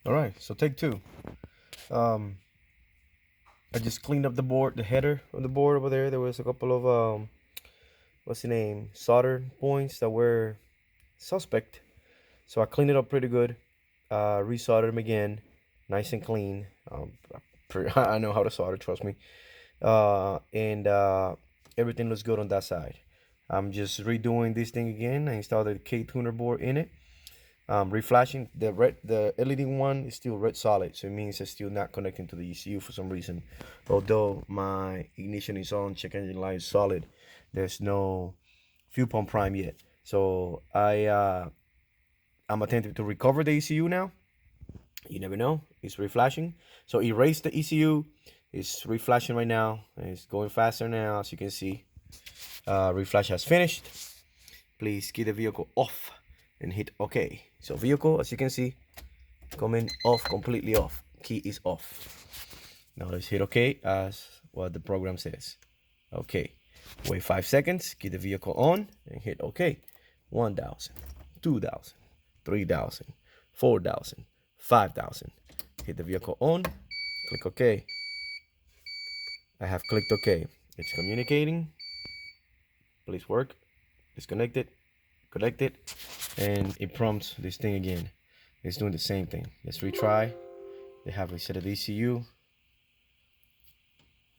All right, so take two. Um, I just cleaned up the board, the header of the board over there. There was a couple of what's the name, solder points that were suspect. So I cleaned it up pretty good. Resoldered them again, nice and clean. I know how to solder, trust me. And everything looks good on that side. I'm just redoing this thing again. I installed the Ktuner board in it. Reflashing the LED one is still red solid, so it means it's still not connecting to the ECU for some reason. Although my ignition is on, check engine light is solid, there's no fuel pump prime yet. So I'm attempting to recover the ECU now. You never know, it's reflashing. So erase the ECU. It's reflashing right now. It's going faster now, as you can see. Reflash has finished. Please keep the vehicle off and hit OK. So vehicle, as you can see, coming off, completely off. Key is off. Now let's hit OK as what the program says. OK. Wait 5 seconds, keep the vehicle on and hit OK. 1,000, 2,000, 3,000, 4,000, 5,000. Hit the vehicle on, click OK. I have clicked OK. It's communicating. Please work. Disconnect it. Connect it. And it prompts this thing again. It's doing the same thing. Let's retry. They have reset the ECU.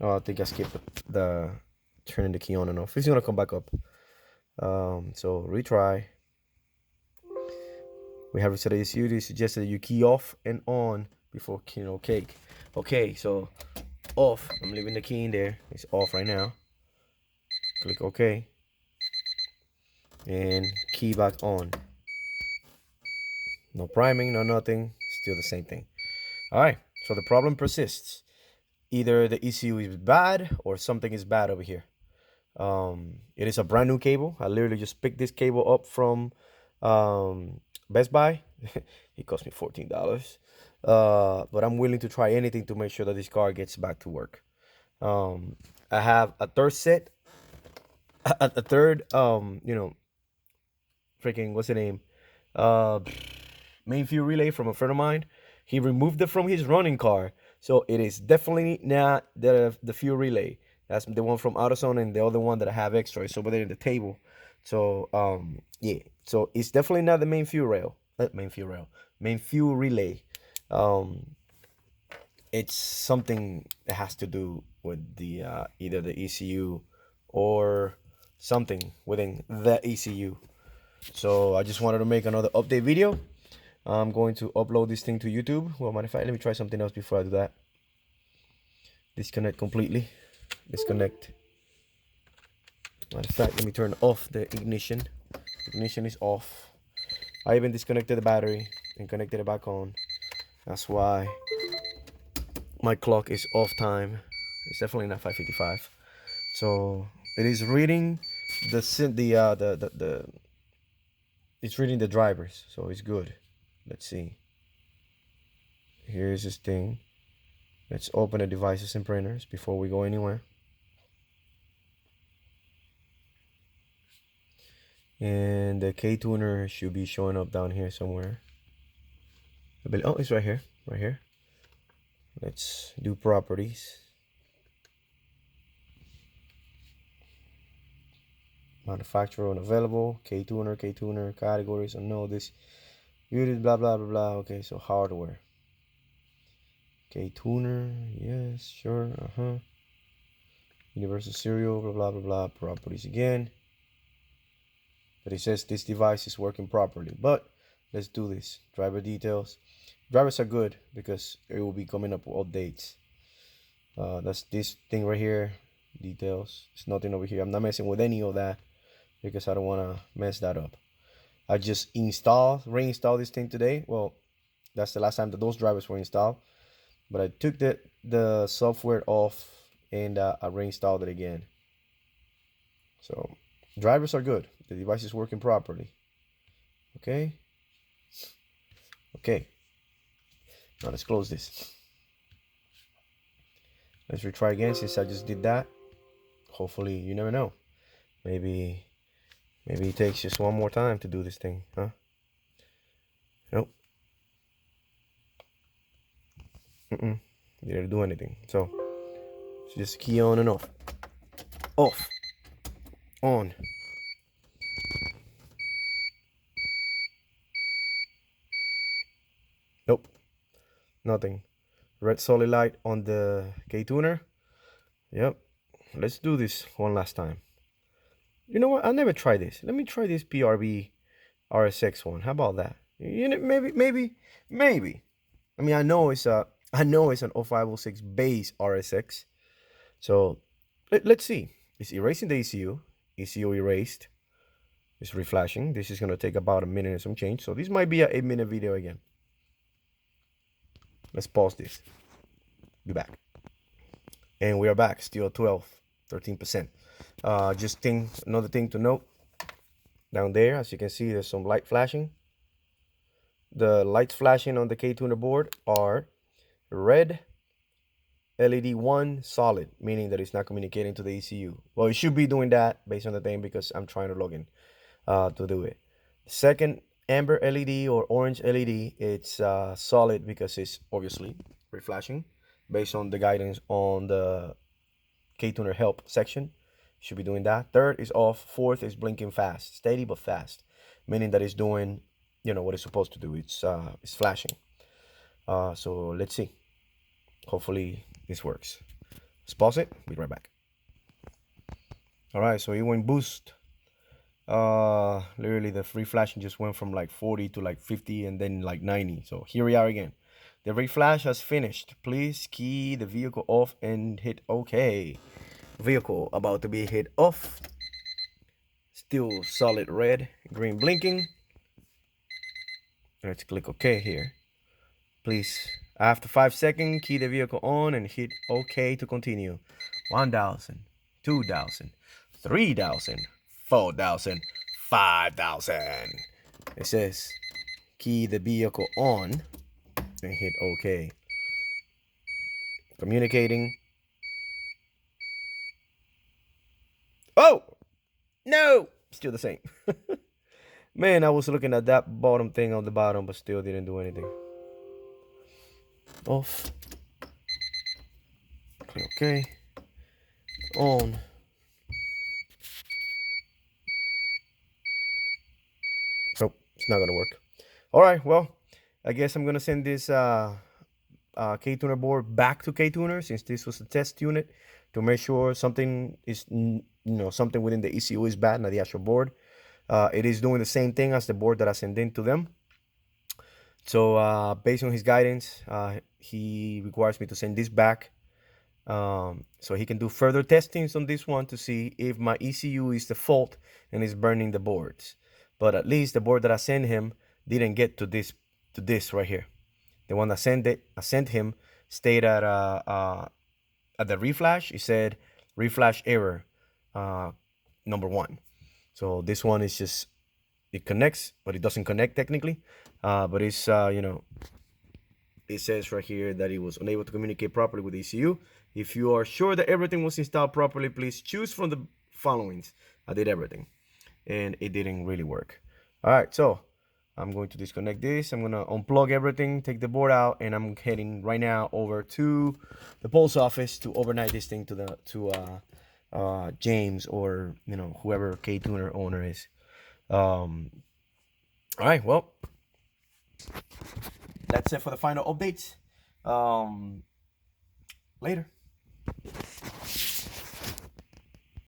Oh, I think I skipped the turning the key on and off. It's gonna come back up. So retry. We have reset the ECU. They suggested that you key off and on before keying OK. Okay, so off. I'm leaving the key in there. It's off right now. Click OK. And key back on. No priming, no nothing. Still the same thing. All right, so the problem persists. Either the ECU is bad or something is bad over here. It is a brand new cable. I literally just picked this cable up from Best Buy. It cost me $14. But I'm willing to try anything to make sure that this car gets back to work. I have a third set, a third, freaking, what's the name? Main fuel relay from a friend of mine. He removed it from his running car. So it is definitely not the fuel relay. That's the one from AutoZone, and the other one that I have extra is over there in the table. So yeah. So it's definitely not the main fuel rail. Main fuel relay. It's something that has to do with the either the ECU or something within the ECU. So I just wanted to make another update video. I'm going to upload this thing to YouTube. Well, matter of fact, let me try something else before I do that. Disconnect completely. Disconnect. Matter of fact, let me turn off the ignition. Ignition is off. I even disconnected the battery and connected it back on. That's why my clock is off time. It's definitely not 5:55. So it is reading it's reading the drivers, so it's good. Let's see. Here's this thing. Let's open the devices and printers before we go anywhere. And the Ktuner should be showing up down here somewhere. Oh, it's right here. Right here. Let's do properties. Manufacturer unavailable. Ktuner, categories, no, this unit, blah, blah, blah, blah. Okay, so hardware. Ktuner, yes, sure, Universal serial, blah, blah, blah, blah. Properties again. But it says this device is working properly. But let's do this. Driver details. Drivers are good because it will be coming up with updates. That's this thing right here. Details. There's nothing over here. I'm not messing with any of that because I don't want to mess that up. I just reinstalled this thing today. Well, that's the last time that those drivers were installed. But I took the software off and I reinstalled it again. So drivers are good. The device is working properly. Okay. Okay. Now let's close this. Let's retry again since I just did that. Hopefully, you never know. Maybe it takes just one more time to do this thing, huh? Nope. Didn't do anything. So just key on and off. Off. On. Nope. Nothing. Red solid light on the Ktuner. Yep. Let's do this one last time. You know what? I never tried this. Let me try this PRB RSX one. How about that? You know, maybe. I mean, I know it's an 0506 base RSX. So let's see. It's erasing the ECU. ECU erased. It's reflashing. This is gonna take about a minute and some change. So this might be an 8-minute video again. Let's pause this. Be back. And we are back. Still 13%. Another thing to note. Down there, as you can see, there's some light flashing. The lights flashing on the Ktuner board are red LED 1 solid, meaning that it's not communicating to the ECU. Well, it should be doing that based on the thing because I'm trying to log in to do it. Second, amber LED or orange LED, it's solid because it's obviously reflashing based on the guidance on the Ktuner help section. Should be doing that. Third is off. Fourth is blinking fast, steady but fast, meaning that it's doing, you know, what it's supposed to do. It's flashing. So let's see. Hopefully this works. Let's pause it. Be right back. All right, so it went boost. Literally the free flashing just went from like 40 to like 50 and then like 90. So here we are again. The reflash has finished. Please key the vehicle off and hit OK. Vehicle about to be hit off. Still solid red, green blinking. Let's click OK here. Please, after 5 seconds, key the vehicle on and hit OK to continue. 1,000, 2,000, 3,000, 4,000, 5,000. It says key the vehicle on and hit OK. Communicating. Oh, no, still the same. Man, I was looking at that bottom thing on the bottom, but still didn't do anything. Off. Okay. On. Nope, it's not gonna work. All right, well, I guess I'm gonna send this Ktuner board back to Ktuner since this was a test unit to make sure something is, something within the ECU is bad, not the actual board. It is doing the same thing as the board that I sent in to them. So based on his guidance, he requires me to send this back so he can do further testings on this one to see if my ECU is the fault and is burning the boards. But at least the board that I sent him didn't get to this right here. The one I sent him stayed at the reflash. It said reflash error number 1. So this one is just, it connects, but it doesn't connect technically. But it's, it says right here that it was unable to communicate properly with ECU. If you are sure that everything was installed properly, please choose from the followings. I did everything, and it didn't really work. All right, so I'm going to disconnect this. I'm going to unplug everything, take the board out, and I'm heading right now over to the post office to overnight this thing to James or whoever Ktuner owner is. All right, well, that's it for the final updates. Later.